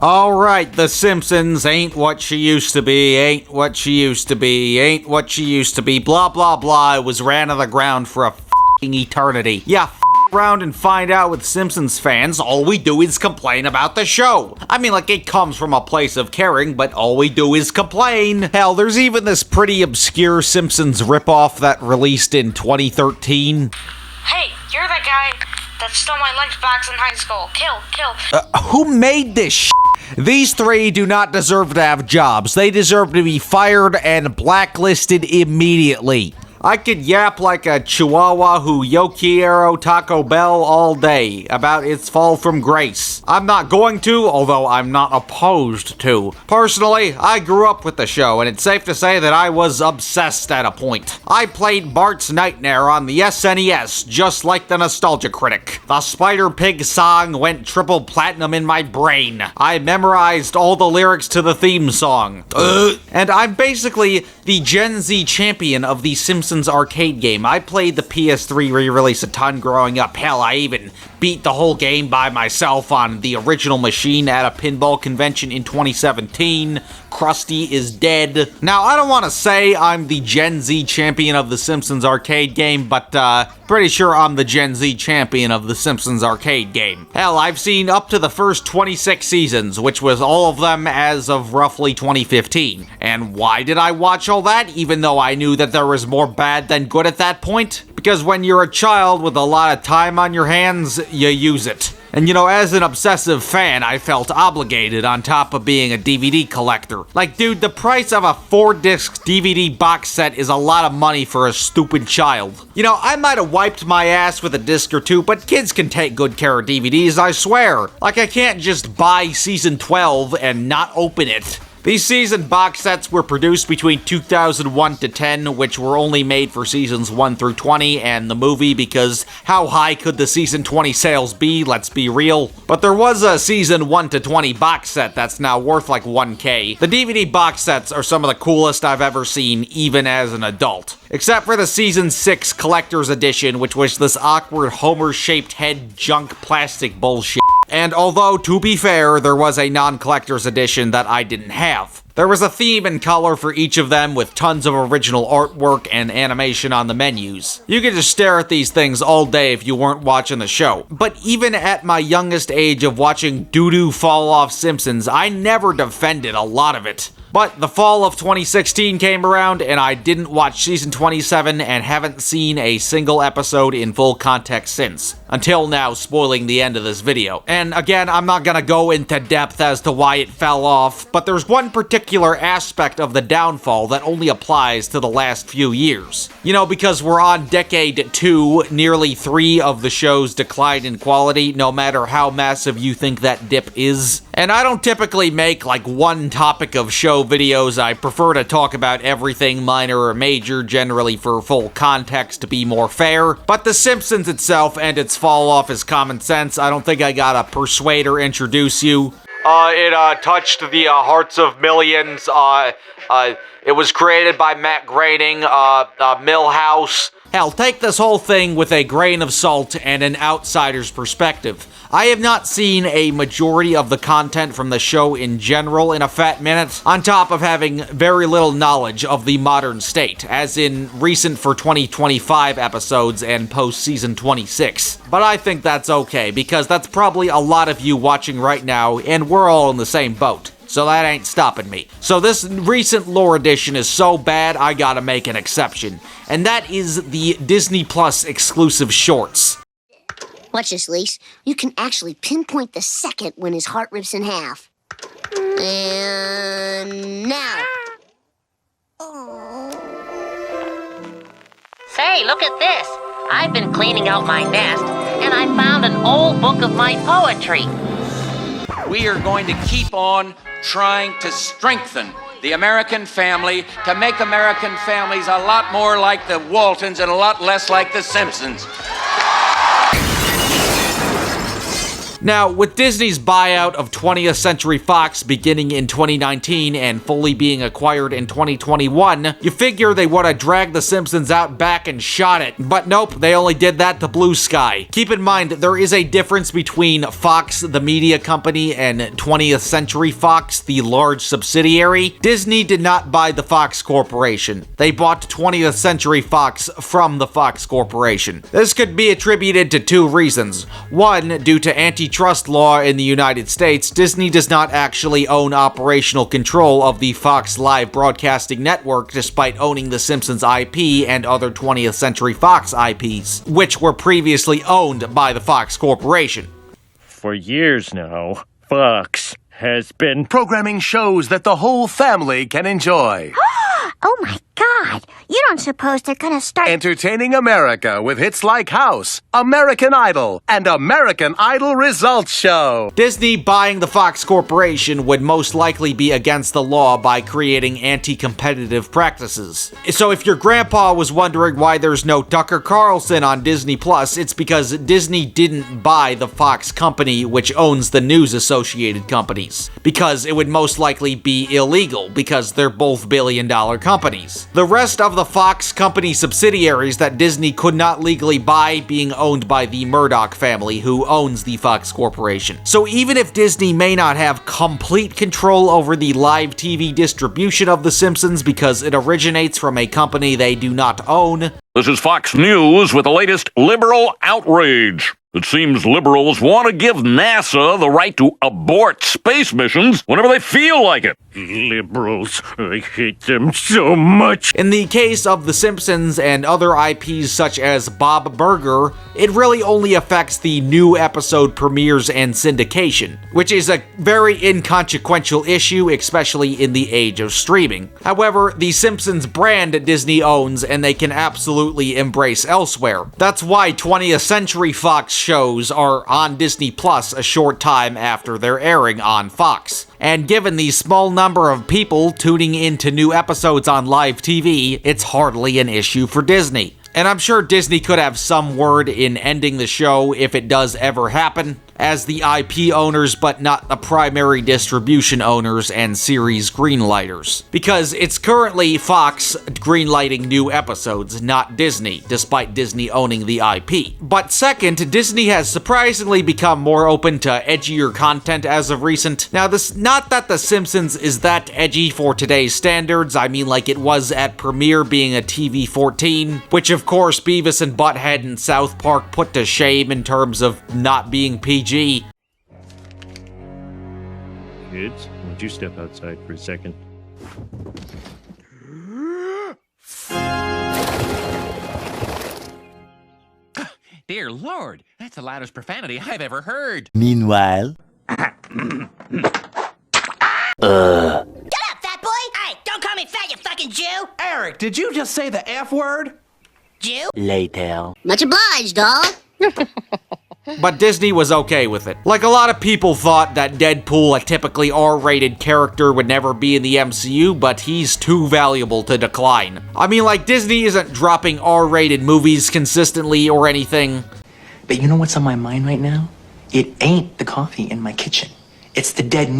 Alright, The Simpsons ain't what she used to be, ain't what she used to be, ain't what she used to be, blah blah blah. It was ran to the ground for a f***ing eternity. Yeah, around and find out with Simpsons fans, all we do is complain about the show. I mean, like, it comes from a place of caring, but all we do is complain. Hell, there's even this pretty obscure Simpsons ripoff that released in 2013. Hey, you're that guy that stole my lunchbox in high school. Kill. Who made this shit? These three do not deserve to have jobs. They deserve to be fired and blacklisted immediately. I could yap like a chihuahua who yo quiero Taco Bell all day about its fall from grace. I'm not going to, although I'm not opposed to. Personally, I grew up with the show, and it's safe to say that I was obsessed at a point. I played Bart's Nightmare on the SNES, just like the Nostalgia Critic. The Spider Pig song went triple platinum in my brain. I memorized all the lyrics to the theme song. And I'm basically the Gen Z champion of the Simpsons arcade game. I played the PS3 re-release a ton growing up. Hell, I even beat the whole game by myself on the original machine at a pinball convention in 2017. Krusty is dead. Now, I don't want to say I'm the Gen Z champion of the Simpsons arcade game, but pretty sure I'm the Gen Z champion of the Simpsons arcade game. Hell, I've seen up to the first 26 seasons, which was all of them as of roughly 2015. And why did I watch all that, even though I knew that there was more bad than good at that point? Because when you're a child with a lot of time on your hands, you use it. And you know, as an obsessive fan, I felt obligated on top of being a DVD collector. Like, dude, the price of a 4-disc DVD box set is a lot of money for a stupid child. You know, I might have wiped my ass with a disc or two, but kids can take good care of DVDs, I swear. Like, I can't just buy season 12 and not open it. These season box sets were produced between 2001 to 10, which were only made for seasons 1 through 20 and the movie, because how high could the season 20 sales be, let's be real. But there was a season 1 to 20 box set that's now worth like 1K. The DVD box sets are some of the coolest I've ever seen, even as an adult. Except for the season 6 collector's edition, which was this awkward Homer-shaped head junk plastic bullshit. And although, to be fair, there was a non-collector's edition that I didn't have. There was a theme and color for each of them with tons of original artwork and animation on the menus. You could just stare at these things all day if you weren't watching the show. But even at my youngest age of watching doo-doo fall off Simpsons, I never defended a lot of it. But the fall of 2016 came around, and I didn't watch season 27 and haven't seen a single episode in full context since. Until now, spoiling the end of this video. And again, I'm not gonna go into depth as to why it fell off, but there's one particular aspect of the downfall that only applies to the last few years. You know, because we're on decade 2, nearly 3 of the show's decline in quality, no matter how massive you think that dip is. And I don't typically make like one topic of show videos. I prefer to talk about everything minor or major, generally for full context to be more fair. But The Simpsons itself and its fall off is common sense. I don't think I gotta persuade or introduce you. It touched the hearts of millions. It was created by Matt Groening, Milhouse. Hell, take this whole thing with a grain of salt and an outsider's perspective. I have not seen a majority of the content from the show in general in a fat minute, on top of having very little knowledge of the modern state, as in recent for 2025 episodes and post-season 26. But I think that's okay, because that's probably a lot of you watching right now, and we're all in the same boat. So that ain't stopping me. So this recent lore edition is so bad, I gotta make an exception. And that is the Disney Plus exclusive shorts. Watch this, Lise. You can actually pinpoint the second when his heart rips in half. And now. Say, look at this. I've been cleaning out my nest, and I found an old book of my poetry. We are going to keep on trying to strengthen the American family, to make American families a lot more like the Waltons and a lot less like the Simpsons. Now, with Disney's buyout of 20th Century Fox beginning in 2019 and fully being acquired in 2021, you figure they would have dragged The Simpsons out back and shot it. But nope, they only did that to Blue Sky. Keep in mind, there is a difference between Fox, the media company, and 20th Century Fox, the large subsidiary. Disney did not buy the Fox Corporation. They bought 20th Century Fox from the Fox Corporation. This could be attributed to two reasons. One, due to antitrust law in the United States, Disney does not actually own operational control of the Fox Live Broadcasting Network despite owning the Simpsons IP and other 20th Century Fox IPs, which were previously owned by the Fox Corporation. For years now, Fox has been programming shows that the whole family can enjoy. Oh my God! You don't suppose they're gonna start Entertaining America with hits like House, American Idol, and American Idol Results Show. Disney buying the Fox Corporation would most likely be against the law by creating anti-competitive practices. So if your grandpa was wondering why there's no Tucker Carlson on Disney Plus, it's because Disney didn't buy the Fox company, which owns the news associated companies. Because it would most likely be illegal, because they're both billion-dollar companies. The rest of the Fox company subsidiaries that Disney could not legally buy being owned by the Murdoch family, who owns the Fox Corporation. So even if Disney may not have complete control over the live TV distribution of The Simpsons because it originates from a company they do not own. This is Fox News with the latest liberal outrage. It seems liberals want to give NASA the right to abort space missions whenever they feel like it. Liberals, I hate them so much. In the case of The Simpsons and other IPs such as Bob Burger, it really only affects the new episode premieres and syndication, which is a very inconsequential issue, especially in the age of streaming. However, The Simpsons brand Disney owns and they can absolutely embrace elsewhere. That's why 20th Century Fox shows are on Disney Plus a short time after their airing on Fox. And given the small number of people tuning into new episodes on live TV, it's hardly an issue for Disney. And I'm sure Disney could have some word in ending the show if it does ever happen, as the IP owners but not the primary distribution owners and series greenlighters. Because it's currently Fox greenlighting new episodes, not Disney, despite Disney owning the IP. But second, Disney has surprisingly become more open to edgier content as of recent. Now, this not that The Simpsons is that edgy for today's standards, I mean like it was at premiere being a TV-14, which of course Beavis and Butthead and South Park put to shame in terms of not being PG. Kids, won't you step outside for a second? Dear Lord, that's the loudest profanity I've ever heard. Meanwhile... Get up, fat boy! Hey, don't call me fat, you fucking Jew! Eric, did you just say the F word? Jew? Later. Much obliged, dog. But Disney was okay with it. Like a lot of people thought that Deadpool, a typically R-rated character, would never be in the MCU, but he's too valuable to decline. I mean, like, Disney isn't dropping R-rated movies consistently or anything. But you know what's on my mind right now? It ain't the coffee in my kitchen. It's the dead...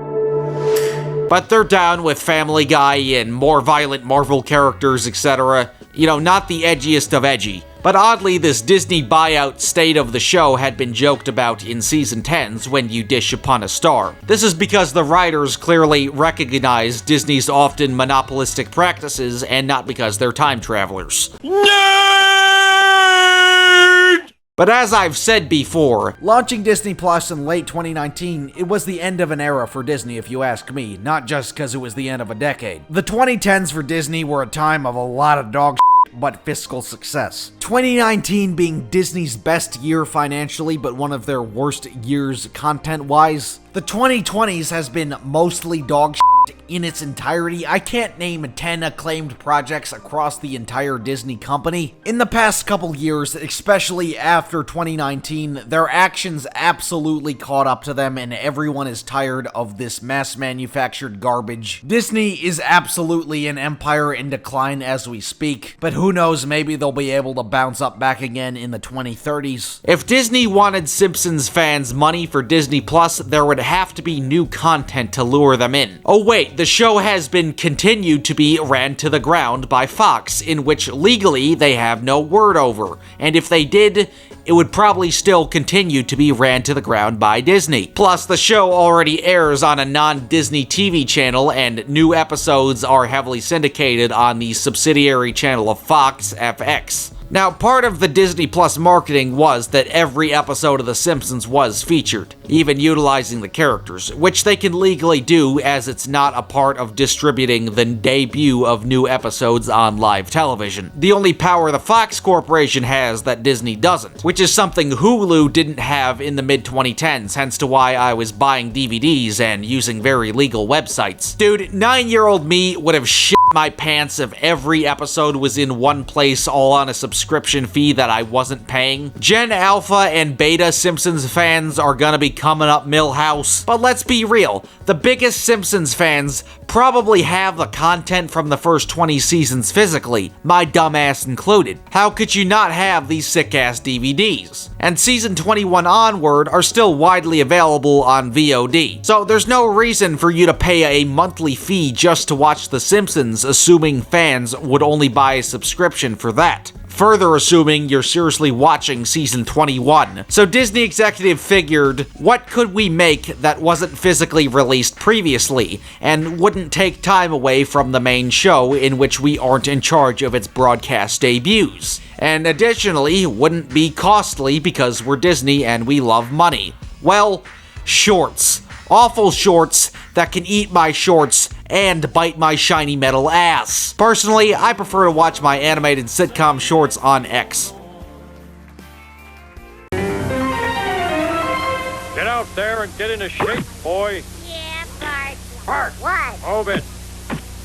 But they're down with Family Guy and more violent Marvel characters, etc. You know, not the edgiest of edgy. But oddly, this Disney buyout state of the show had been joked about in Season 10's When You Dish Upon a Star. This is because the writers clearly recognize Disney's often monopolistic practices and not because they're time travelers. Nerd! But as I've said before, launching Disney Plus in late 2019, it was the end of an era for Disney if you ask me, not just because it was the end of a decade. The 2010s for Disney were a time of a lot of dog but fiscal success. 2019 being Disney's best year financially, but one of their worst years content-wise. The 2020s has been mostly dog in its entirety, I can't name 10 acclaimed projects across the entire Disney company. In the past couple years, especially after 2019, their actions absolutely caught up to them and everyone is tired of this mass-manufactured garbage. Disney is absolutely an empire in decline as we speak, but who knows, maybe they'll be able to bounce up back again in the 2030s. If Disney wanted Simpsons fans money for Disney Plus, there would have to be new content to lure them in. Oh wait, the show has been continued to be ran to the ground by Fox, in which legally they have no word over, and if they did, it would probably still continue to be ran to the ground by Disney. Plus, the show already airs on a non-Disney TV channel, and new episodes are heavily syndicated on the subsidiary channel of Fox, FX. Now, part of the Disney Plus marketing was that every episode of The Simpsons was featured, even utilizing the characters, which they can legally do as it's not a part of distributing the debut of new episodes on live television. The only power the Fox Corporation has that Disney doesn't, which is something Hulu didn't have in the mid-2010s, hence to why I was buying DVDs and using very legal websites. Dude, 9-year-old me would have shit my pants if every episode was in one place all on a subscription fee that I wasn't paying. Gen Alpha and Beta Simpsons fans are gonna be coming up Milhouse, but let's be real, the biggest Simpsons fans probably have the content from the first 20 seasons physically, my dumbass included. How could you not have these sick-ass DVDs? And season 21 onward are still widely available on VOD, so there's no reason for you to pay a monthly fee just to watch The Simpsons, assuming fans would only buy a subscription for that. Further assuming you're seriously watching season 21. So Disney executive figured, what could we make that wasn't physically released previously, and wouldn't take time away from the main show in which we aren't in charge of its broadcast debuts? And additionally, wouldn't be costly because we're Disney and we love money. Well, shorts. Awful shorts that can eat my shorts and bite my shiny metal ass. Personally, I prefer to watch my animated sitcom shorts on X. Get out there and get into shape, boy. Yeah, Bart. Bart, What? move it.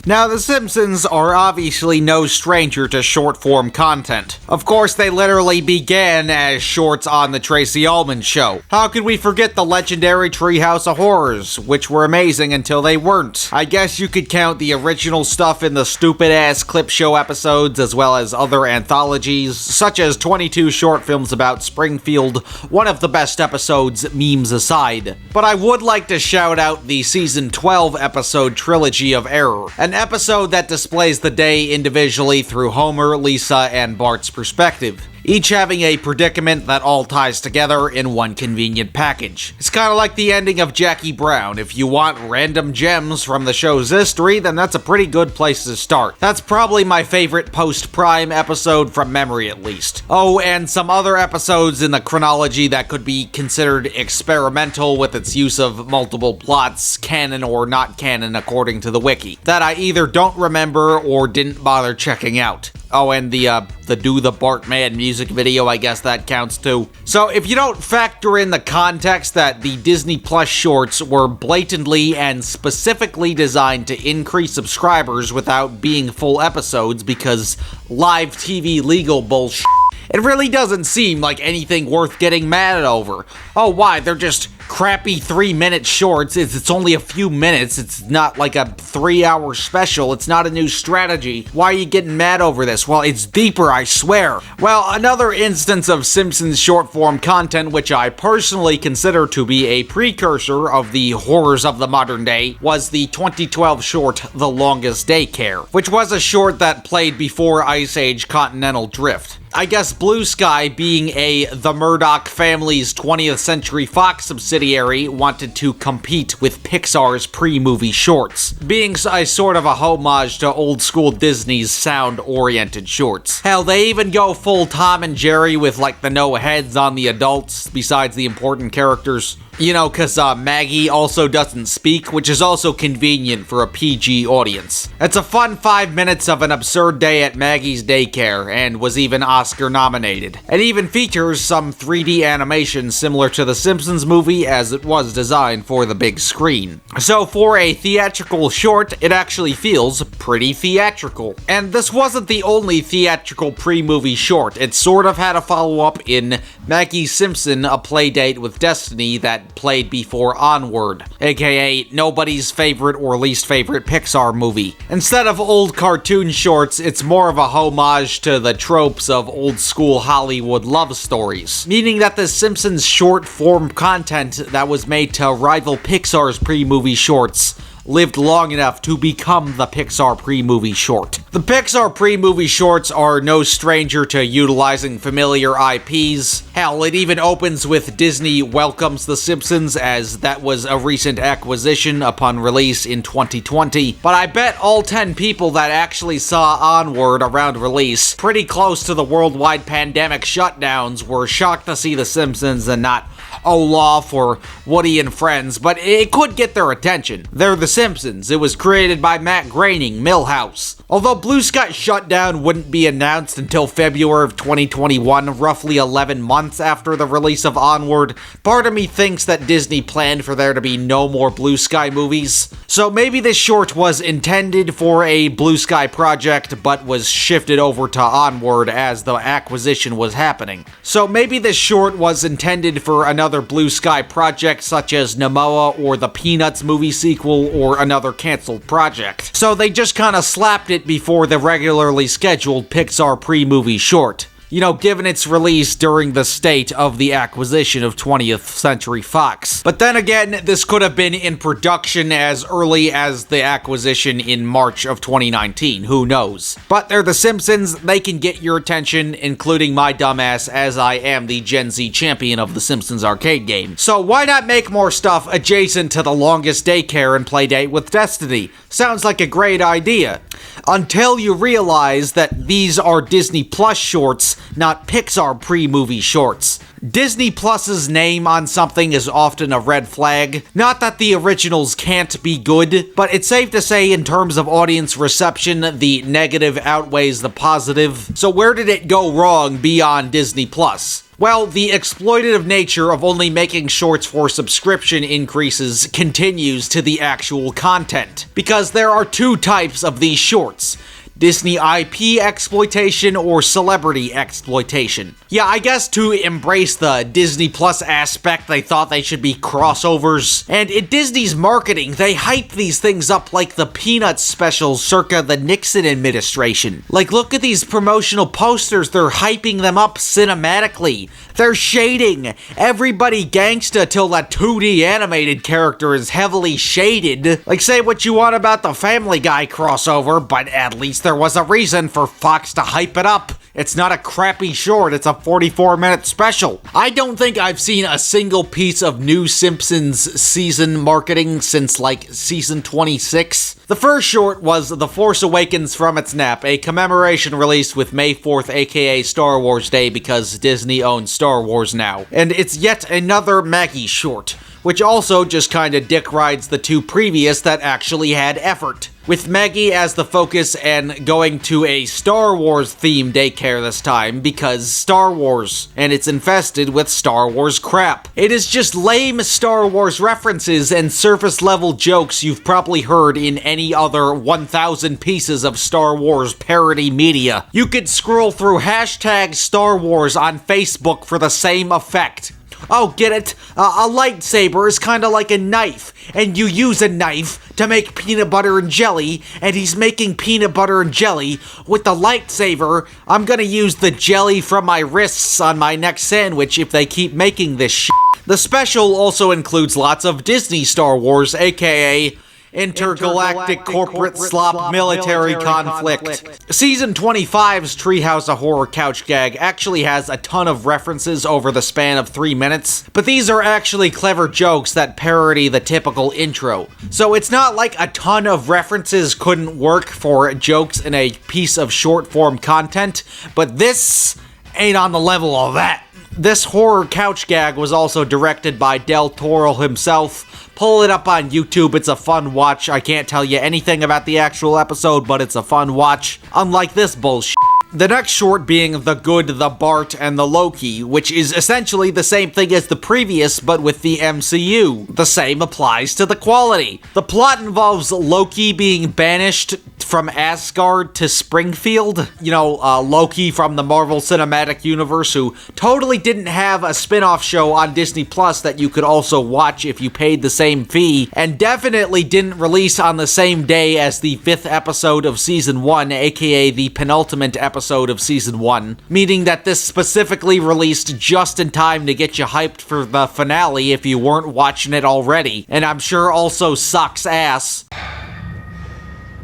Now, The Simpsons are obviously no stranger to short-form content. Of course, they literally began as shorts on The Tracy Ullman Show. How could we forget the legendary Treehouse of Horrors, which were amazing until they weren't? I guess you could count the original stuff in the stupid-ass clip show episodes, as well as other anthologies, such as 22 short films about Springfield, one of the best episodes, memes aside. But I would like to shout out the season 12 episode Trilogy of Error, an episode that displays the day individually through Homer, Lisa, and Bart's perspective, each having a predicament that all ties together in one convenient package. It's kind of like the ending of Jackie Brown. If you want random gems from the show's history, then that's a pretty good place to start. That's probably my favorite post-Prime episode from memory, at least. Oh, and some other episodes in the chronology that could be considered experimental with its use of multiple plots, canon or not canon according to the wiki, that I either don't remember or didn't bother checking out. Oh, and the Do the Bartman music video, I guess that counts too. So if you don't factor in the context that the Disney Plus shorts were blatantly and specifically designed to increase subscribers without being full episodes because live TV legal bullshit, it really doesn't seem like anything worth getting mad over. Oh, why? They're just crappy 3-minute shorts. It's only a few minutes. It's not like a 3-hour special. It's not a new strategy. Why are you getting mad over this? Well, it's deeper, I swear. Well, another instance of Simpsons short-form content, which I personally consider to be a precursor of the horrors of the modern day, was the 2012 short The Longest Daycare, which was a short that played before Ice Age Continental Drift. I guess Blue Sky, being the Murdoch family's 20th Century Fox subsidiary, wanted to compete with Pixar's pre-movie shorts, being a sort of a homage to old-school Disney's sound-oriented shorts. Hell, they even go full Tom and Jerry with like the no heads on the adults besides the important characters. You know, because Maggie also doesn't speak, which is also convenient for a PG audience. It's a fun 5 minutes of an absurd day at Maggie's daycare, and was even Oscar nominated. It even features some 3D animation similar to the Simpsons movie, as it was designed for the big screen. So for a theatrical short, it actually feels pretty theatrical. And this wasn't the only theatrical pre-movie short. It sort of had a follow-up in Maggie Simpson, A Playdate with Destiny, that played before Onward, aka nobody's favorite or least favorite Pixar movie. Instead of old cartoon shorts, it's more of a homage to the tropes of old school Hollywood love stories, meaning that the Simpsons short form content that was made to rival Pixar's pre-movie shorts lived long enough to become the Pixar pre-movie short. The Pixar pre-movie shorts are no stranger to utilizing familiar IPs. Hell, it even opens with Disney welcomes The Simpsons, as that was a recent acquisition upon release in 2020. But I bet all 10 people that actually saw Onward around release, pretty close to the worldwide pandemic shutdowns, were shocked to see The Simpsons and not Olaf or Woody and Friends, but it could get their attention. They're The Simpsons. It was created by Matt Groening, Milhouse. Although Blue Sky shutdown wouldn't be announced until February of 2021, roughly 11 months after the release of Onward, part of me thinks that Disney planned for there to be no more Blue Sky movies. So maybe this short was intended for a Blue Sky project, but was shifted over to Onward as the acquisition was happening. So maybe this short was intended for another Blue Sky project such as Momoa or the Peanuts movie sequel or another canceled project. So they just kind of slapped it before the regularly scheduled Pixar pre-movie short. You know, given its release during the state of the acquisition of 20th Century Fox. But then again, this could have been in production as early as the acquisition in March of 2019, who knows. But they're The Simpsons, they can get your attention, including my dumbass, as I am the Gen Z champion of the Simpsons arcade game. So why not make more stuff adjacent to the longest daycare and Playdate with Destiny? Sounds like a great idea. Until you realize that these are Disney Plus shorts, not Pixar pre-movie shorts. Disney Plus's name on something is often a red flag. Not that the originals can't be good, but it's safe to say in terms of audience reception, the negative outweighs the positive. So where did it go wrong beyond Disney Plus? Well, the exploitative nature of only making shorts for subscription increases continues to the actual content, because there are two types of these shorts: Disney IP exploitation or celebrity exploitation. Yeah, I guess to embrace the Disney Plus aspect, they thought they should be crossovers. And in Disney's marketing, they hype these things up like the Peanuts specials circa the Nixon administration. Like, look at these promotional posters, they're hyping them up cinematically. They're shading everybody gangsta till that 2D animated character is heavily shaded. Like, say what you want about the Family Guy crossover, but at least there was a reason for Fox to hype it up. It's not a crappy short, it's a 44-minute special. I don't think I've seen a single piece of new Simpsons season marketing since like season 26. The first short was The Force Awakens from its nap, a commemoration release with May 4th, aka Star Wars Day, because Disney owns Star Wars now. And it's yet another Maggie short, which also just kinda dick rides the two previous that actually had effort, with Maggie as the focus and going to a Star Wars themed daycare this time because Star Wars, and it's infested with Star Wars crap. It is just lame Star Wars references and surface level jokes you've probably heard in any other 1,000 pieces of Star Wars parody media. You could scroll through hashtag Star Wars on Facebook for the same effect. Oh, get it? A lightsaber is kind of like a knife, and you use a knife to make peanut butter and jelly, and he's making peanut butter and jelly with the lightsaber. I'm gonna use the jelly from my wrists on my next sandwich if they keep making this shit. The special also includes lots of Disney Star Wars, aka intergalactic corporate slop military conflict. Season 25's Treehouse of Horror couch gag actually has a ton of references over the span of 3 minutes, but these are actually clever jokes that parody the typical intro. So it's not like a ton of references couldn't work for jokes in a piece of short form content, but this ain't on the level of that. This horror couch gag was also directed by Del Toro himself. Pull it up on YouTube, it's a fun watch. I can't tell you anything about the actual episode, but it's a fun watch. Unlike this bullshit. The next short being The Good, the Bart, and the Loki, which is essentially the same thing as the previous, but with the MCU. The same applies to the quality. The plot involves Loki being banished from Asgard to Springfield. You know, Loki from the Marvel Cinematic Universe, who totally didn't have a spin-off show on Disney Plus that you could also watch if you paid the same fee, and definitely didn't release on the same day as the 5th episode of Season 1, aka the penultimate episode of Season 1, meaning that this specifically released just in time to get you hyped for the finale if you weren't watching it already, and I'm sure also sucks ass.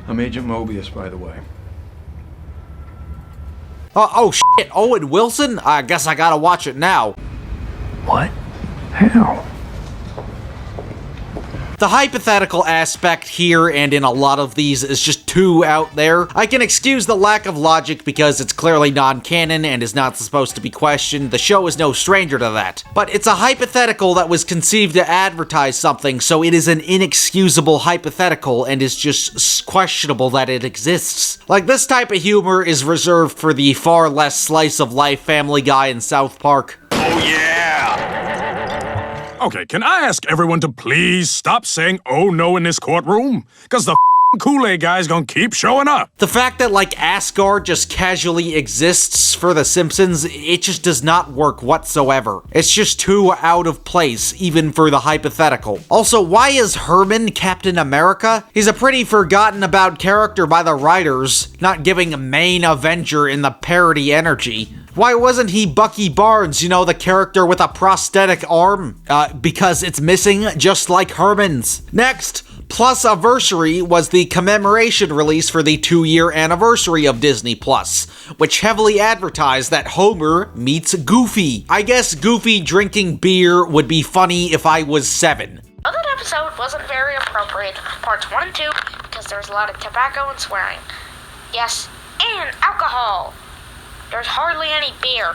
I'm Agent Mobius, by the way. Oh shit, Owen Wilson? I guess I gotta watch it now. What? How? The hypothetical aspect here and in a lot of these is just too out there. I can excuse the lack of logic because it's clearly non-canon and is not supposed to be questioned. The show is no stranger to that. But it's a hypothetical that was conceived to advertise something, so it is an inexcusable hypothetical and is just questionable that it exists. Like, this type of humor is reserved for the far less slice-of-life Family Guy and South Park. Oh yeah! Okay, can I ask everyone to please stop saying "oh no" in this courtroom? Because the Kool-Aid guy's gonna keep showing up. The fact that, like, Asgard just casually exists for The Simpsons, it just does not work whatsoever. It's just too out of place, even for the hypothetical. Also, why is Herman Captain America? He's a pretty forgotten about character by the writers, not giving main Avenger in the parody energy. Why wasn't he Bucky Barnes, you know, the character with a prosthetic arm? Because it's missing, just like Herman's. Next, Plus Anniversary was the commemoration release for the 2-year anniversary of Disney Plus, which heavily advertised that Homer meets Goofy. I guess Goofy drinking beer would be funny if I was 7. Well, that episode wasn't very appropriate, parts 1 and 2, because there was a lot of tobacco and swearing. Yes, and alcohol. There's hardly any beer.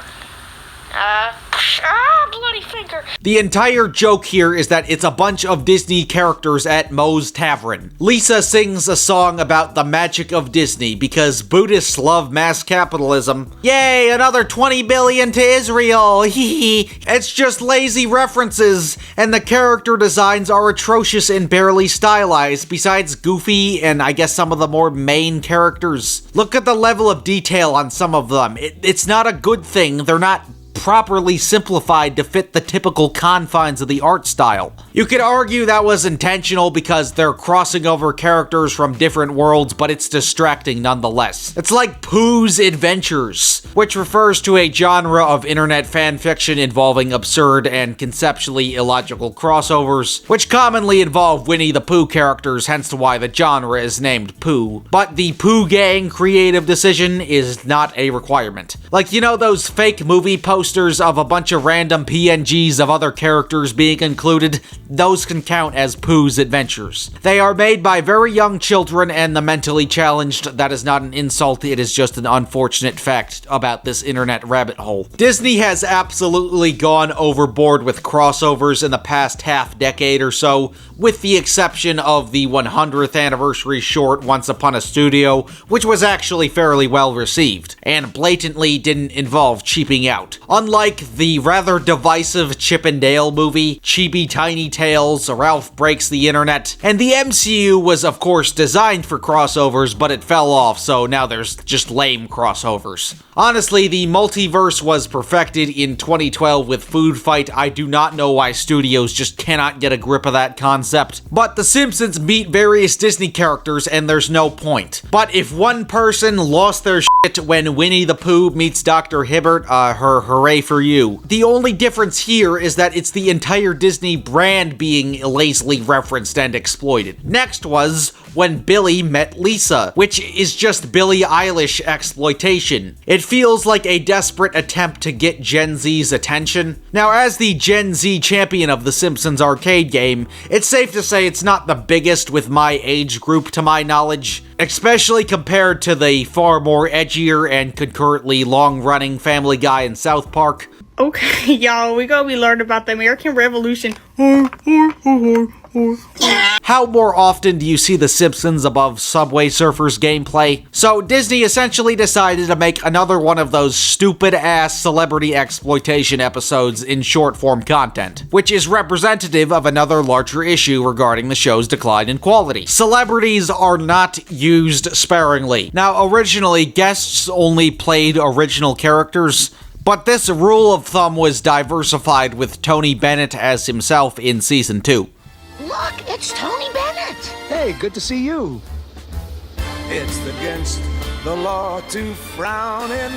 Bloody finger. The entire joke here is that it's a bunch of Disney characters at Moe's Tavern. Lisa sings a song about the magic of Disney because Buddhists love mass capitalism. Yay, another 20 billion to Israel. It's just lazy references, and the character designs are atrocious and barely stylized, besides Goofy and I guess some of the more main characters. Look at the level of detail on some of them. It's not a good thing. They're not properly simplified to fit the typical confines of the art style. You could argue that was intentional because they're crossing over characters from different worlds, but it's distracting nonetheless. It's like Pooh's Adventures, which refers to a genre of internet fan fiction involving absurd and conceptually illogical crossovers, which commonly involve Winnie the Pooh characters, hence why the genre is named Pooh. But the Pooh Gang creative decision is not a requirement. Like, you know those fake movie posters of a bunch of random PNGs of other characters being included? Those can count as Pooh's Adventures. They are made by very young children and the mentally challenged. That is not an insult, it is just an unfortunate fact about this internet rabbit hole. Disney has absolutely gone overboard with crossovers in the past half-decade or so, with the exception of the 100th anniversary short Once Upon a Studio, which was actually fairly well received, and blatantly didn't involve cheaping out. Unlike the rather divisive Chip and Dale movie, Chibi Tiny Tales, Ralph Breaks the Internet, and the MCU was of course designed for crossovers, but it fell off, so now there's just lame crossovers. Honestly, the multiverse was perfected in 2012 with Food Fight. I do not know why studios just cannot get a grip of that concept. But The Simpsons meet various Disney characters and there's no point. But if one person lost their shit when Winnie the Pooh meets Dr. Hibbert, hooray for you. The only difference here is that it's the entire Disney brand being lazily referenced and exploited. Next was When Billy Met Lisa, which is just Billie Eilish exploitation. It feels like a desperate attempt to get Gen Z's attention. Now, as the Gen Z champion of the Simpsons arcade game, it's safe to say it's not the biggest with my age group to my knowledge, especially compared to the far more edgier and concurrently long-running Family Guy and South Park. Okay, y'all, we gonna be learning about the American Revolution. How more often do you see The Simpsons above Subway Surfers gameplay? So Disney essentially decided to make another one of those stupid-ass celebrity exploitation episodes in short-form content, which is representative of another larger issue regarding the show's decline in quality. Celebrities are not used sparingly. Now, originally, guests only played original characters, but this rule of thumb was diversified with Tony Bennett as himself in Season 2. Look, it's Tony Bennett. Hey, good to see you. It's against the law to frown in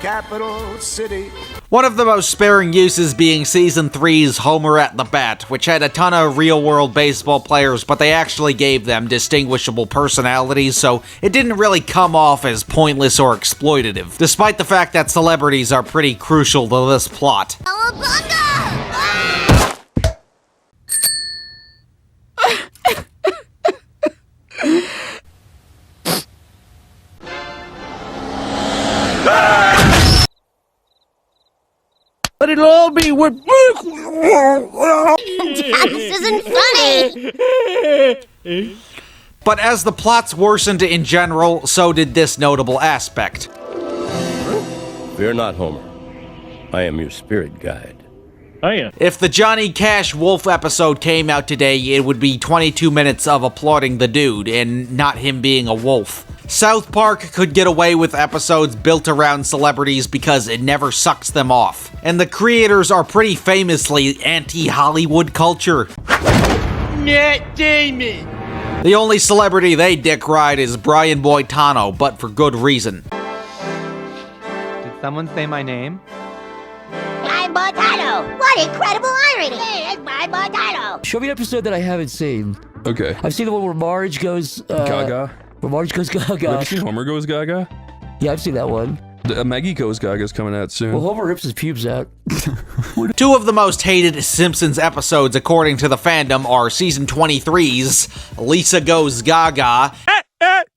capital city. One of the most sparing uses being Season 3's Homer at the Bat, which had a ton of real-world baseball players, but they actually gave them distinguishable personalities, so it didn't really come off as pointless or exploitative, despite the fact that celebrities are pretty crucial to this plot. But it'll all be worth. This isn't funny. But as the plots worsened in general, so did this notable aspect. Fear not, Homer. I am your spirit guide. If the Johnny Cash Wolf episode came out today, it would be 22 minutes of applauding the dude, and not him being a wolf. South Park could get away with episodes built around celebrities because it never sucks them off. And the creators are pretty famously anti-Hollywood culture. Matt Damon! The only celebrity they dick ride is Brian Boitano, but for good reason. Did someone say my name? I'm Boitano. What incredible irony. Hey, it's my Boitano. Show me an episode that I haven't seen. Okay. I've seen the one where Marge goes... Gaga. Where Marge goes Gaga. Have you seen Homer Goes Gaga? Yeah, I've seen that one. Maggie Goes Gaga's coming out soon. Well, Homer rips his pubes out. Two of the most hated Simpsons episodes, according to the fandom, are Season 23's Lisa Goes Gaga.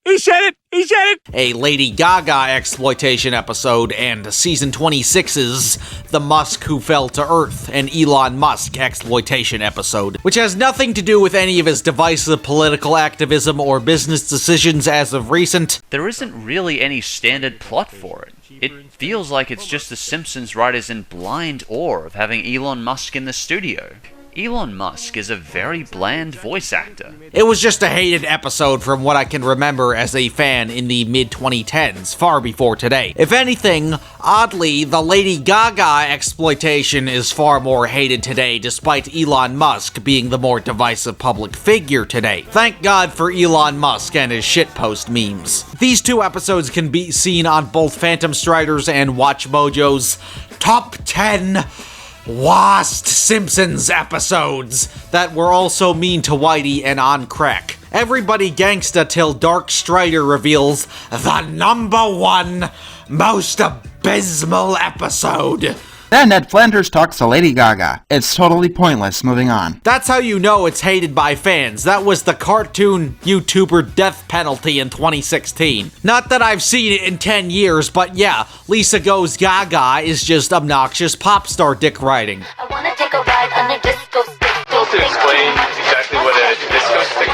He said it! He said it! A Lady Gaga exploitation episode, and Season 26's The Musk Who Fell to Earth, an Elon Musk exploitation episode, which has nothing to do with any of his divisive political activism or business decisions as of recent. There isn't really any standard plot for it. It feels like it's just the Simpsons writers in blind awe of having Elon Musk in the studio. Elon Musk is a very bland voice actor. It was just a hated episode from what I can remember as a fan in the mid-2010s, far before today. If anything, oddly, the Lady Gaga exploitation is far more hated today, despite Elon Musk being the more divisive public figure today. Thank God for Elon Musk and his shitpost memes. These two episodes can be seen on both Phantom Striders and WatchMojo's Top 10 Worst Simpsons episodes that were also mean to Whitey and on crack. Everybody gangsta till Dark Strider reveals the #1 most abysmal episode. Then Ned Flanders talks to Lady Gaga. It's totally pointless. Moving on. That's how you know it's hated by fans. That was the cartoon YouTuber death penalty in 2016. Not that I've seen it in 10 years, but yeah, Lisa Goes Gaga is just obnoxious pop star dick riding. I wanna take a ride on a disco stick. To explain exactly what a disco stick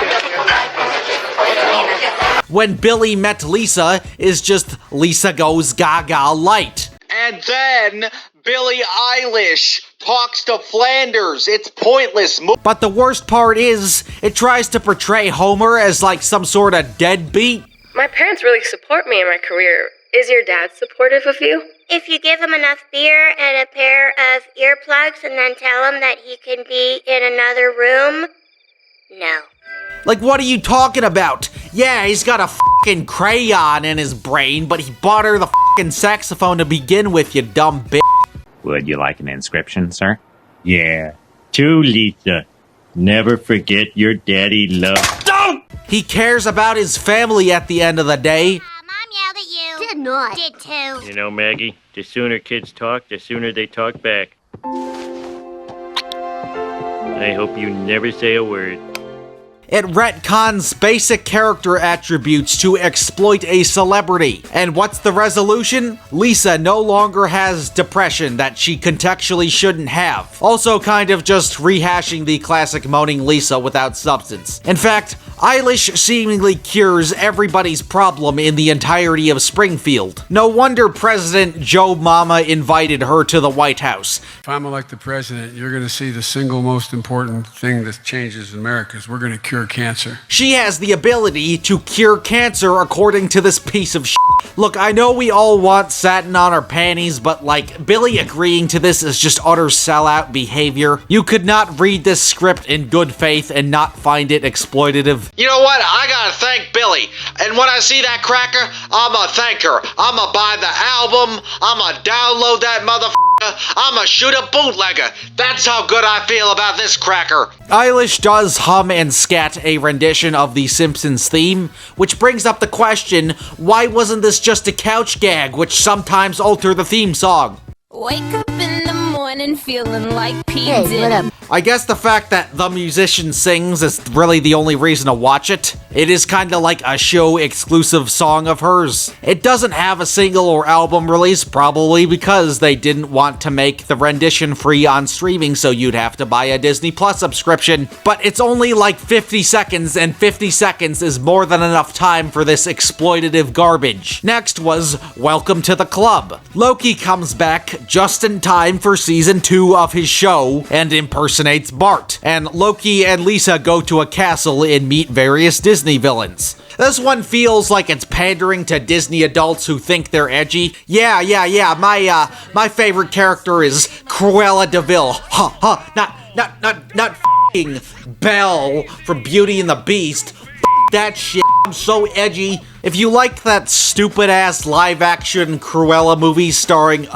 is. When Billy Met Lisa is just Lisa Goes Gaga light. And then Billie Eilish talks to Flanders. It's pointless. But the worst part is, it tries to portray Homer as like some sort of deadbeat. My parents really support me in my career. Is your dad supportive of you? If you give him enough beer and a pair of earplugs and then tell him that he can be in another room, no. Like, what are you talking about? Yeah, he's got a fucking crayon in his brain, but he bought her the fucking saxophone to begin with, you dumb bitch. Would you like an inscription, sir? Yeah. To Lisa. Never forget your daddy love. Don't! He cares about his family at the end of the day. Mom yelled at you. Did not. Did too. You know, Maggie, the sooner kids talk, the sooner they talk back. I hope you never say a word. It retcons basic character attributes to exploit a celebrity. And what's the resolution? Lisa no longer has depression that she contextually shouldn't have. Also kind of just rehashing the classic moaning Lisa without substance. In fact, Eilish seemingly cures everybody's problem in the entirety of Springfield. No wonder President Joe Mama invited her to the White House. If I'm elected president, you're going to see the single most important thing that changes in America is we're going to cure cancer. She has the ability to cure cancer according to this piece of shit. Look, I know we all want satin on our panties, but like, Billy agreeing to this is just utter sellout behavior. You could not read this script in good faith and not find it exploitative. You know what? I gotta thank Billy. And when I see that cracker, I'ma thank her. I'ma buy the album. I'ma download that motherfucker. I'ma shoot a bootlegger. That's how good I feel about this cracker. Eilish does hum and scat a rendition of the Simpsons theme, which brings up the question, why wasn't this just a couch gag, which sometimes alter the theme song? Wake up in the morning feeling like pizza. I guess the fact that the musician sings is really the only reason to watch it. It is kinda like a show-exclusive song of hers. It doesn't have a single or album release, probably because they didn't want to make the rendition free on streaming, so you'd have to buy a Disney Plus subscription. But it's only like 50 seconds, and 50 seconds is more than enough time for this exploitative garbage. Next was Welcome to the Club. Loki comes back just in time for season 2 of his show and impersonates Bart. And Loki and Lisa go to a castle and meet various Disney villains. This one feels like it's pandering to Disney adults who think they're edgy. Yeah, my favorite character is Cruella de Vil. Not f***ing Belle from Beauty and the Beast. That shit. I'm so edgy. If you like that stupid-ass live-action Cruella movie starring,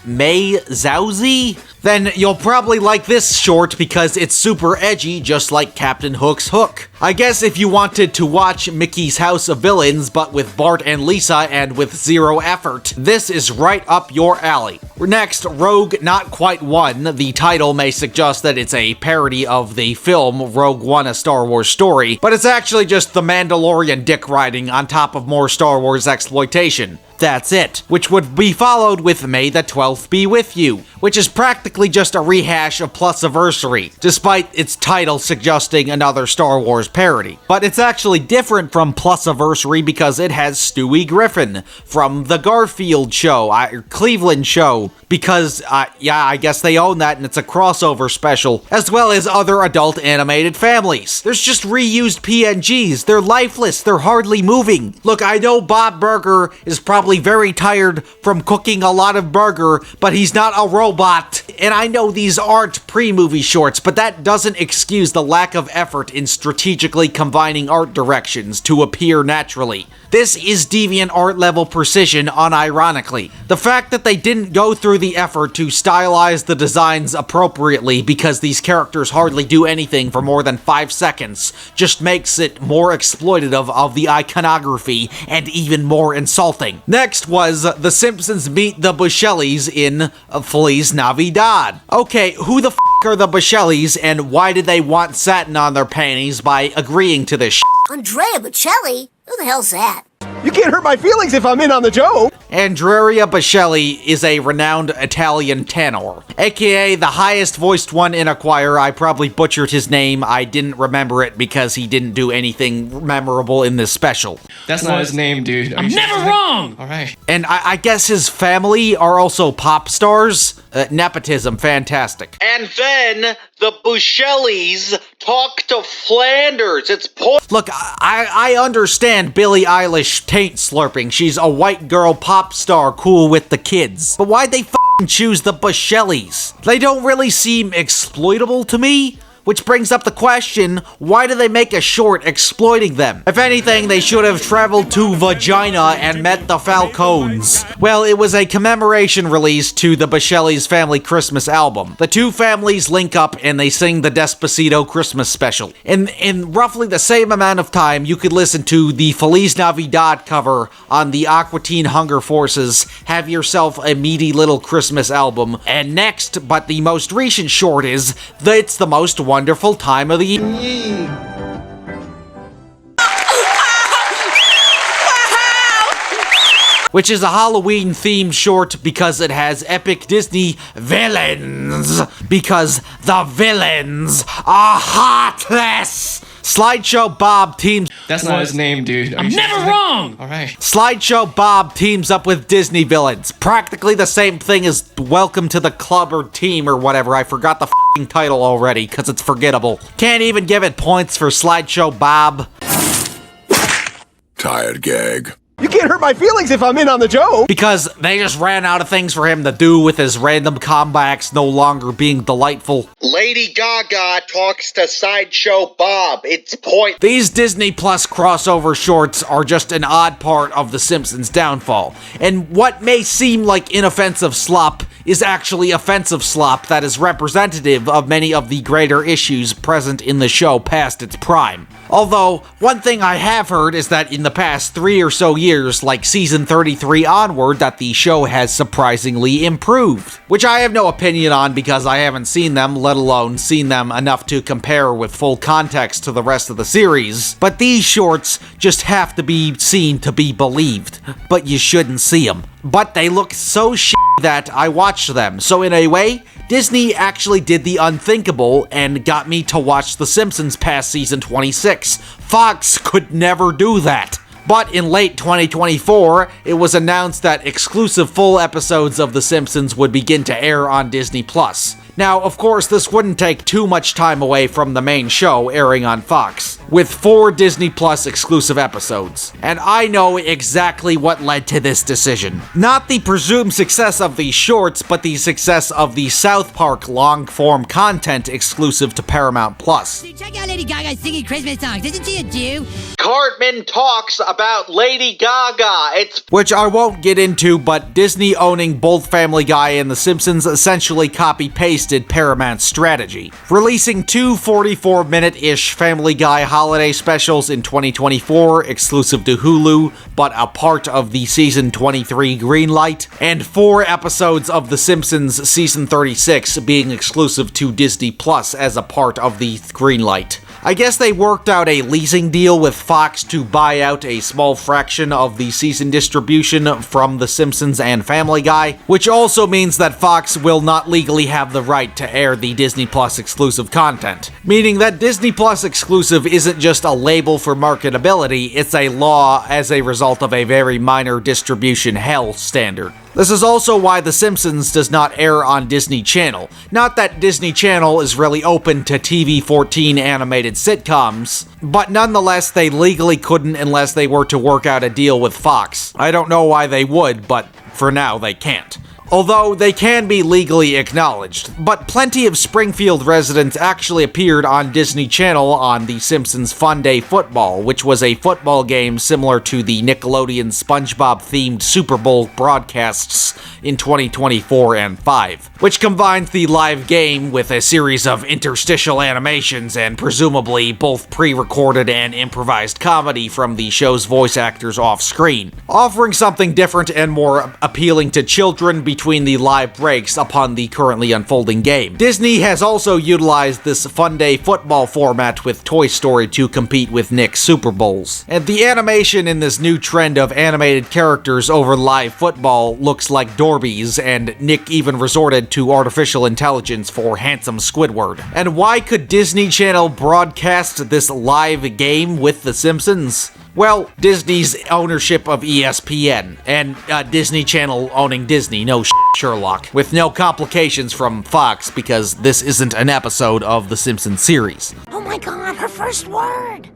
May Zauzi, then you'll probably like this short because it's super edgy, just like Captain Hook's Hook. I guess if you wanted to watch Mickey's House of Villains, but with Bart and Lisa and with zero effort, this is right up your alley. Next, Rogue Not Quite One. The title may suggest that it's a parody of the film Rogue One, A Star Wars Story, but it's actually just the Mandalorian dick riding on top of more Star Wars exploitation. That's it, which would be followed with May the 12th Be With You, which is practically just a rehash of Plusiversary, despite its title suggesting another Star Wars parody. But it's actually different from Plusiversary because it has Stewie Griffin from the Garfield show, Cleveland show, because, I guess they own that and it's a crossover special, as well as other adult animated families. There's just reused PNGs, they're lifeless, they're hardly moving. Look, I know Bob Burger is probably very tired from cooking a lot of burger, but he's not a robot. And I know these aren't pre-movie shorts, but that doesn't excuse the lack of effort in strategically combining art directions to appear naturally. This is deviant art level precision unironically. The fact that they didn't go through the effort to stylize the designs appropriately because these characters hardly do anything for more than 5 seconds just makes it more exploitative of the iconography and even more insulting. Next was The Simpsons Meet the Bushellis in Feliz Navidad. Okay, who the f*** are the Bushellis and why did they want satin on their panties by agreeing to this shit? Andrea Bocelli? Who the hell's that? You can't hurt my feelings if I'm in on the joke! Andrea Bocelli is a renowned Italian tenor, aka the highest voiced one in a choir. I probably butchered his name. I didn't remember it because he didn't do anything memorable in this special. That's not his name, dude. I'm never wrong! Alright. And I guess his family are also pop stars. Nepotism, fantastic. And then the Bushellis talk to Flanders. It's Look, I understand Billie Eilish taint slurping. She's a white girl pop star cool with the kids. But why'd they choose the Bushellis? They don't really seem exploitable to me. Which brings up the question, why do they make a short exploiting them? If anything, they should have traveled to Vagina and met the Falcones. Well, it was a commemoration release to the Bushelli's Family Christmas album. The two families link up and they sing the Despacito Christmas special. In roughly the same amount of time, you could listen to the Feliz Navidad cover on the Aqua Teen Hunger Force's Have Yourself a Meaty Little Christmas album. And next, but the most recent short is, It's the Most Wonderful Time of the Year. which is a Halloween-themed short because it has epic Disney villains. Because the villains are heartless! Slideshow Bob teams... That's not his name, dude. I'm never wrong! Alright. Slideshow Bob teams up with Disney villains. Practically the same thing as Welcome to the Club or Team or whatever. I forgot the f***ing title already, because it's forgettable. Can't even give it points for Slideshow Bob. Tired gag. You can't hurt my feelings if I'm in on the joke. Because they just ran out of things for him to do with his random comebacks no longer being delightful. Lady Gaga talks to Sideshow Bob. It's point. These Disney Plus crossover shorts are just an odd part of The Simpsons' downfall. And what may seem like inoffensive slop is actually offensive slop that is representative of many of the greater issues present in the show past its prime. Although, one thing I have heard is that in the past 3 or so years, like season 33 onward, that the show has surprisingly improved. Which I have no opinion on because I haven't seen them, let alone seen them enough to compare with full context to the rest of the series. But these shorts just have to be seen to be believed. But you shouldn't see them. But they look so shitty that I watched them. So in a way, Disney actually did the unthinkable and got me to watch The Simpsons past season 26. Fox could never do that. But in late 2024, it was announced that exclusive full episodes of The Simpsons would begin to air on Disney+. Now, of course, this wouldn't take too much time away from the main show airing on Fox, with 4 Disney Plus exclusive episodes. And I know exactly what led to this decision. Not the presumed success of these shorts, but the success of the South Park long-form content exclusive to Paramount Plus. Check out Lady Gaga singing Christmas songs. Isn't she a Jew? Cartman talks about Lady Gaga. Which I won't get into, but Disney owning both Family Guy and The Simpsons essentially copy-pasted Paramount's strategy, releasing 2 44-minute-ish Family Guy holiday specials in 2024, exclusive to Hulu, but a part of the season 23 greenlight, and 4 episodes of The Simpsons season 36 being exclusive to Disney Plus as a part of the greenlight. I guess they worked out a leasing deal with Fox to buy out a small fraction of the season distribution from The Simpsons and Family Guy, which also means that Fox will not legally have the right to air the Disney Plus exclusive content. Meaning that Disney Plus exclusive isn't just a label for marketability, it's a law as a result of a very minor distribution hell standard. This is also why The Simpsons does not air on Disney Channel. Not that Disney Channel is really open to TV-14 animated sitcoms, but nonetheless they legally couldn't unless they were to work out a deal with Fox. I don't know why they would, but for now they can't. Although they can be legally acknowledged, but plenty of Springfield residents actually appeared on Disney Channel on The Simpsons Fun Day Football, which was a football game similar to the Nickelodeon SpongeBob-themed Super Bowl broadcasts in 2024 and 5, which combines the live game with a series of interstitial animations and presumably both pre-recorded and improvised comedy from the show's voice actors off-screen, offering something different and more appealing to children between the live breaks upon the currently unfolding game. Disney has also utilized this Fun Day football format with Toy Story to compete with Nick's Super Bowls. And the animation in this new trend of animated characters over live football looks like Dorbies, and Nick even resorted to artificial intelligence for handsome Squidward. And why could Disney Channel broadcast this live game with The Simpsons? Well, Disney's ownership of ESPN, and Disney Channel owning Disney, no Sherlock, with no complications from Fox because this isn't an episode of the Simpsons series. Oh my god, her first word!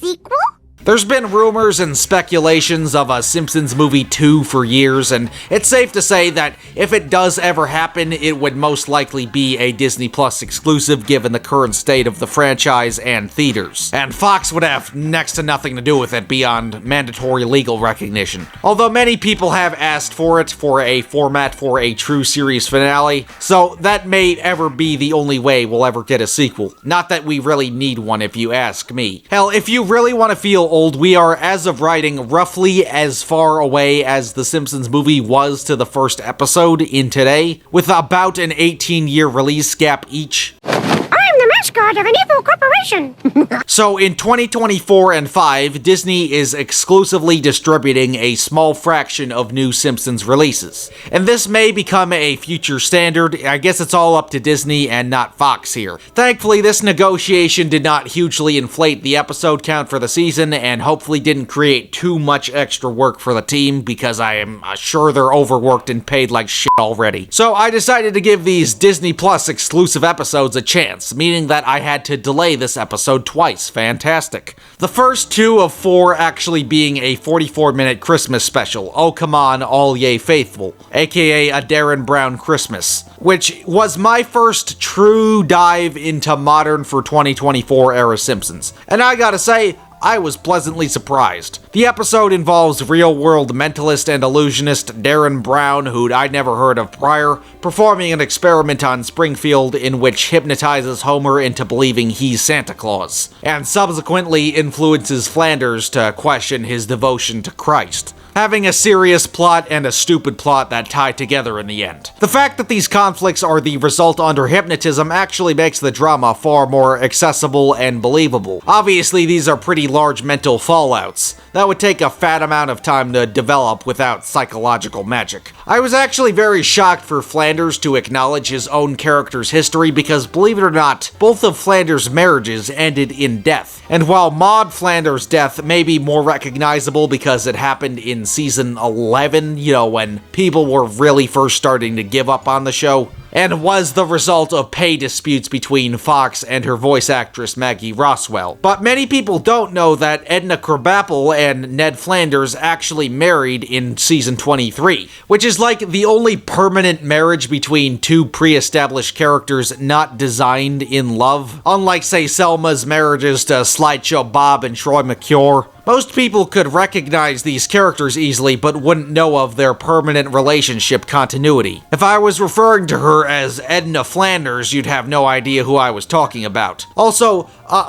Sequel? There's been rumors and speculations of a Simpsons movie 2 for years, and it's safe to say that if it does ever happen, it would most likely be a Disney Plus exclusive given the current state of the franchise and theaters. And Fox would have next to nothing to do with it beyond mandatory legal recognition. Although many people have asked for it for a format for a true series finale, so that may ever be the only way we'll ever get a sequel. Not that we really need one if you ask me. Hell, if you really want to feel old, we are, as of writing, roughly as far away as the Simpsons movie was to the first episode in today, with about an 18-year release gap each. I'm the mascot of an evil corporation. So in 2024 and 5, Disney is exclusively distributing a small fraction of new Simpsons releases. And this may become a future standard. I guess it's all up to Disney and not Fox here. Thankfully, this negotiation did not hugely inflate the episode count for the season, and hopefully didn't create too much extra work for the team, because I am sure they're overworked and paid like shit already. So I decided to give these Disney Plus exclusive episodes a chance, meaning that I had to delay this episode twice. Fantastic. The first 2 of 4 actually being a 44-minute Christmas special, Oh Come On, All Ye Faithful, aka A Darren Brown Christmas, which was my first true dive into modern for 2024 era Simpsons. And I gotta say, I was pleasantly surprised. The episode involves real-world mentalist and illusionist Darren Brown, who I'd never heard of prior, performing an experiment on Springfield in which hypnotizes Homer into believing he's Santa Claus, and subsequently influences Flanders to question his devotion to Christ, having a serious plot and a stupid plot that tie together in the end. The fact that these conflicts are the result under hypnotism actually makes the drama far more accessible and believable. Obviously, these are pretty large mental fallouts that would take a fat amount of time to develop without psychological magic. I was actually very shocked for Flanders to acknowledge his own character's history because, believe it or not, both of Flanders' marriages ended in death. And while Maude Flanders' death may be more recognizable because it happened in season 11, you know, when people were really first starting to give up on the show, and was the result of pay disputes between Fox and her voice actress Maggie Roswell. But many people don't know that Edna Krabappel and Ned Flanders actually married in season 23, which is like the only permanent marriage between 2 pre-established characters not designed in love, unlike, say, Selma's marriages to Slideshow Bob and Troy McClure. Most people could recognize these characters easily, but wouldn't know of their permanent relationship continuity. If I was referring to her as Edna Flanders, you'd have no idea who I was talking about. Also,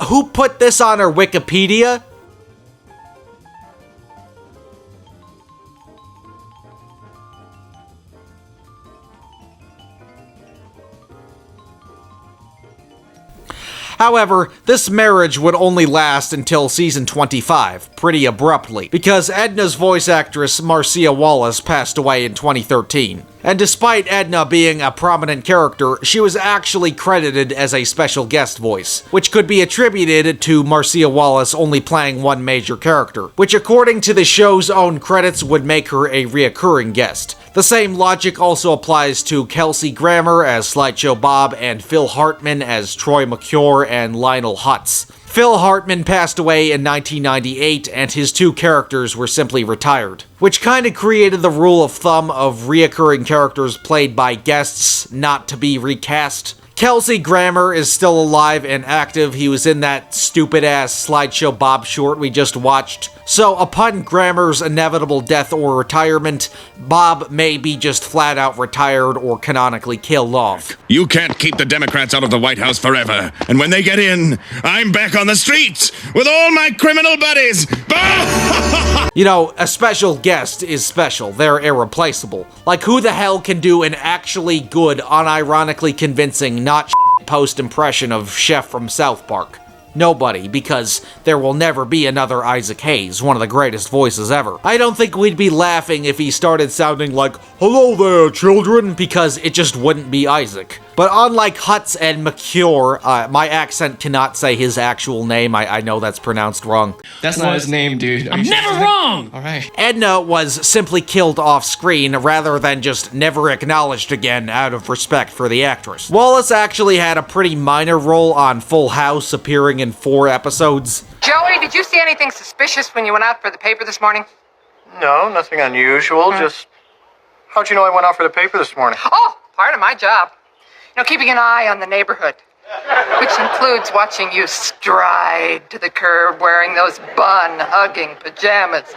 who put this on her Wikipedia? However, this marriage would only last until season 25, pretty abruptly, because Edna's voice actress Marcia Wallace passed away in 2013. And despite Edna being a prominent character, she was actually credited as a special guest voice, which could be attributed to Marcia Wallace only playing one major character, which according to the show's own credits would make her a reoccurring guest. The same logic also applies to Kelsey Grammer as Slideshow Bob and Phil Hartman as Troy McClure and Lionel Hutz. Phil Hartman passed away in 1998, and his 2 characters were simply retired, which kinda created the rule of thumb of reoccurring characters played by guests not to be recast. Kelsey Grammer is still alive and active. He was in that stupid-ass Slideshow Bob short we just watched. So upon Grammer's inevitable death or retirement, Bob may be just flat-out retired or canonically killed off. You can't keep the Democrats out of the White House forever. And when they get in, I'm back on the streets with all my criminal buddies. You know, a special guest is special. They're irreplaceable. Like, who the hell can do an actually good, unironically convincing, not post impression of Chef from South Park? Nobody, because there will never be another Isaac Hayes, one of the greatest voices ever. I don't think we'd be laughing if he started sounding like, "Hello there, children," because it just wouldn't be Isaac. But unlike Hutz and McClure, my accent cannot say his actual name. I know that's pronounced wrong. That's not his name, dude. I'm never wrong! Alright. Edna was simply killed off screen rather than just never acknowledged again out of respect for the actress. Wallace actually had a pretty minor role on Full House, appearing in 4 episodes. Joey, did you see anything suspicious when you went out for the paper this morning? No, nothing unusual. Just, how'd you know I went out for the paper this morning? Oh, part of my job. You know, keeping an eye on the neighborhood. Which includes watching you stride to the curb wearing those bun-hugging pajamas.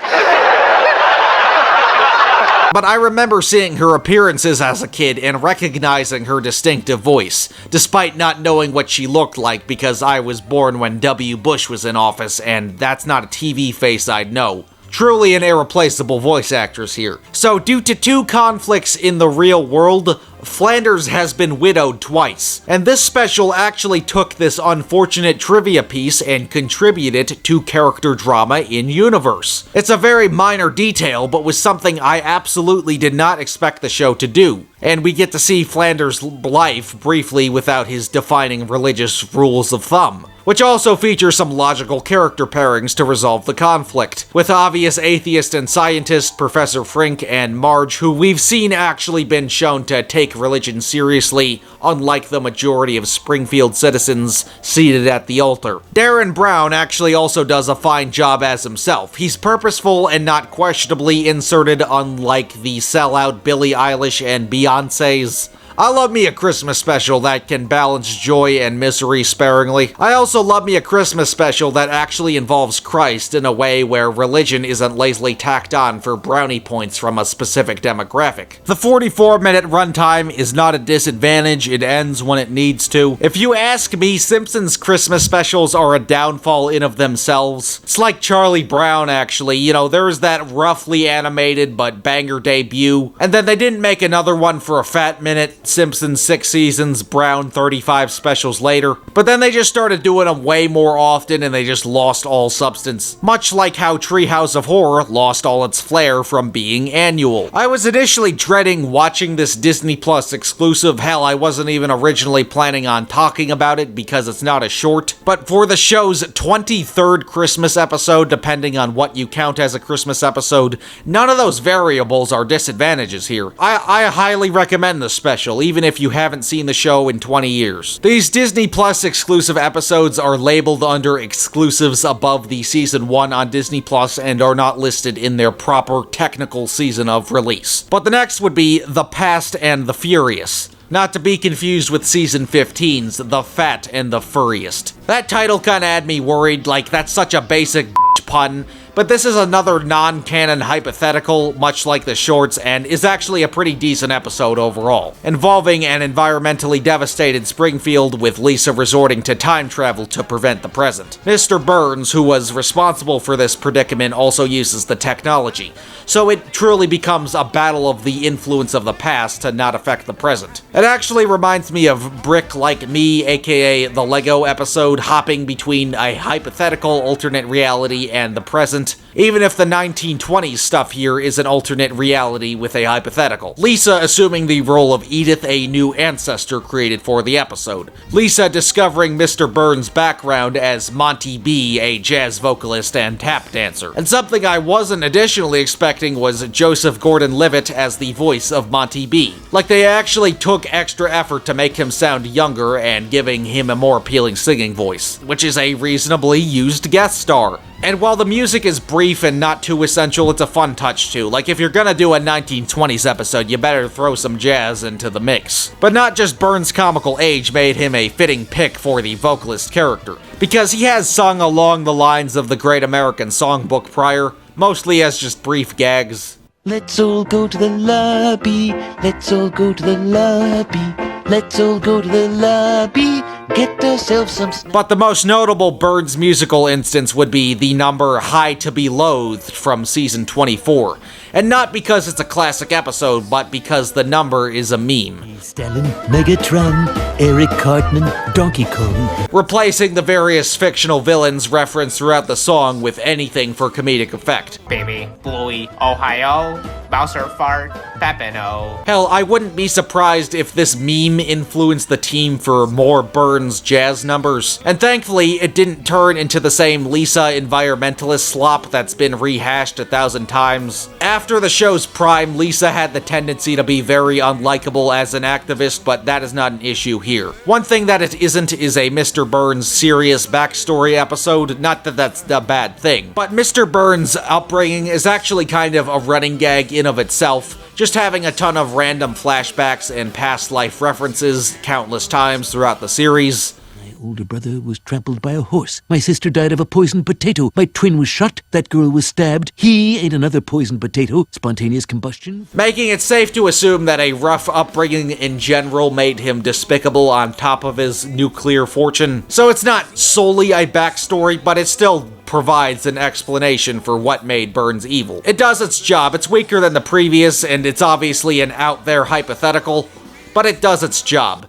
But I remember seeing her appearances as a kid and recognizing her distinctive voice, despite not knowing what she looked like because I was born when W. Bush was in office, and that's not a TV face I'd know. Truly an irreplaceable voice actress here. So due to 2 conflicts in the real world, Flanders has been widowed twice, and this special actually took this unfortunate trivia piece and contributed to character drama in universe. It's a very minor detail, but was something I absolutely did not expect the show to do, and we get to see Flanders' life briefly without his defining religious rules of thumb, which also features some logical character pairings to resolve the conflict, with obvious atheist and scientist Professor Frink and Marge, who we've seen actually been shown to take religion seriously, unlike the majority of Springfield citizens seated at the altar. Darren Brown actually also does a fine job as himself. He's purposeful and not questionably inserted, unlike the sellout Billie Eilish and Beyoncé's. I love me a Christmas special that can balance joy and misery sparingly. I also love me a Christmas special that actually involves Christ in a way where religion isn't lazily tacked on for brownie points from a specific demographic. The 44-minute runtime is not a disadvantage, it ends when it needs to. If you ask me, Simpsons Christmas specials are a downfall in of themselves. It's like Charlie Brown, actually. You know, there's that roughly animated but banger debut, and then they didn't make another one for a fat minute. Simpsons 6 seasons, Brown 35 specials later, but then they just started doing them way more often and they just lost all substance. Much like how Treehouse of Horror lost all its flair from being annual. I was initially dreading watching this Disney Plus exclusive. Hell, I wasn't even originally planning on talking about it because it's not a short, but for the show's 23rd Christmas episode, depending on what you count as a Christmas episode, none of those variables are disadvantages here. I highly recommend the special, even if you haven't seen the show in 20 years. These Disney Plus exclusive episodes are labeled under exclusives above the season 1 on Disney Plus and are not listed in their proper technical season of release. But the next would be The Past and the Furious. Not to be confused with season 15's The Fat and the Furriest. That title kinda had me worried, like that's such a basic pun. But this is another non-canon hypothetical, much like the shorts, and is actually a pretty decent episode overall, involving an environmentally devastated Springfield with Lisa resorting to time travel to prevent the present. Mr. Burns, who was responsible for this predicament, also uses the technology, so it truly becomes a battle of the influence of the past to not affect the present. It actually reminds me of Brick Like Me, aka the Lego episode, hopping between a hypothetical alternate reality and the present, even if the 1920s stuff here is an alternate reality with a hypothetical. Lisa assuming the role of Edith, a new ancestor created for the episode. Lisa discovering Mr. Burns' background as Monty B, a jazz vocalist and tap dancer. And something I wasn't additionally expecting was Joseph Gordon-Levitt as the voice of Monty B. Like they actually took extra effort to make him sound younger and giving him a more appealing singing voice, which is a reasonably used guest star. And while the music is brief and not too essential, it's a fun touch too. Like if you're gonna do a 1920s episode, you better throw some jazz into the mix. But not just Burns' comical age made him a fitting pick for the vocalist character, because he has sung along the lines of the Great American Songbook prior, mostly as just brief gags. Let's all go to the lobby, let's all go to the lobby. Let's all go to the lobby, get ourselves some snacks. But the most notable Burns musical instance would be the number High to Be Loathed from season 24. And not because it's a classic episode, but because the number is a meme. Stalin, Megatron, Eric Cartman, Donkey Kong. Replacing the various fictional villains referenced throughout the song with anything for comedic effect. Baby, Bluey, Ohio, Bowser Fart, Pepino. Hell, I wouldn't be surprised if this meme influenced the team for more Burns jazz numbers. And thankfully, it didn't turn into the same Lisa environmentalist slop that's been rehashed 1,000 times. After the show's prime, Lisa had the tendency to be very unlikable as an activist, but that is not an issue here. One thing that it isn't is a Mr. Burns serious backstory episode, not that that's a bad thing, but Mr. Burns' upbringing is actually kind of a running gag in of itself, just having a ton of random flashbacks and past life references countless times throughout the series. Older brother was trampled by a horse. My sister died of a poisoned potato. My twin was shot. That girl was stabbed. He ate another poisoned potato. Spontaneous combustion. Making it safe to assume that a rough upbringing in general made him despicable on top of his nuclear fortune. So it's not solely a backstory, but it still provides an explanation for what made Burns evil. It does its job. It's weaker than the previous, and it's obviously an out there hypothetical. but it does its job.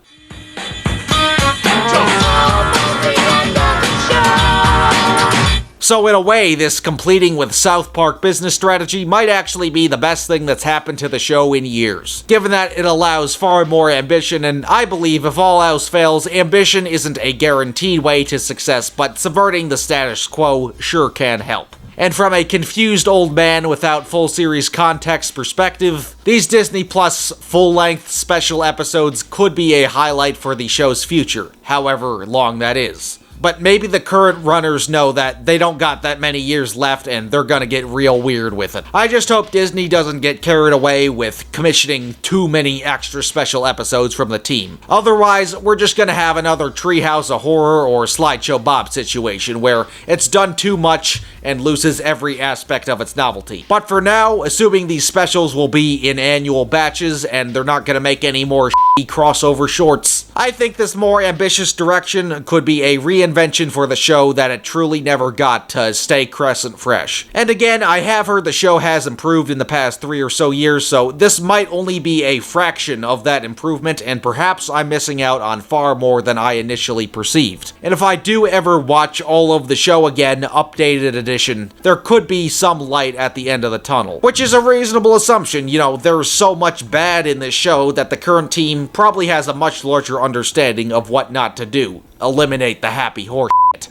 So in a way, this completing with South Park business strategy might actually be the best thing that's happened to the show in years, given that it allows far more ambition, and I believe if all else fails, ambition isn't a guaranteed way to success, but subverting the status quo sure can help. And from a confused old man without full series context perspective, these Disney Plus full-length special episodes could be a highlight for the show's future, however long that is. But maybe the current runners know that they don't got that many years left and they're gonna get real weird with it. I just hope Disney doesn't get carried away with commissioning too many extra special episodes from the team. Otherwise, we're just gonna have another Treehouse of Horror or Slideshow Bob situation where it's done too much and loses every aspect of its novelty. But for now, assuming these specials will be in annual batches and they're not gonna make any more crossover shorts, I think this more ambitious direction could be a reinvention for the show that it truly never got to stay crescent fresh. And again, I have heard the show has improved in the past 3 or so years, so this might only be a fraction of that improvement, and perhaps I'm missing out on far more than I initially perceived. And if I do ever watch all of the show again, updated edition, there could be some light at the end of the tunnel. Which is a reasonable assumption, you know, there's so much bad in this show that the current team probably has a much larger understanding of what not to do. Eliminate the happy horse shit.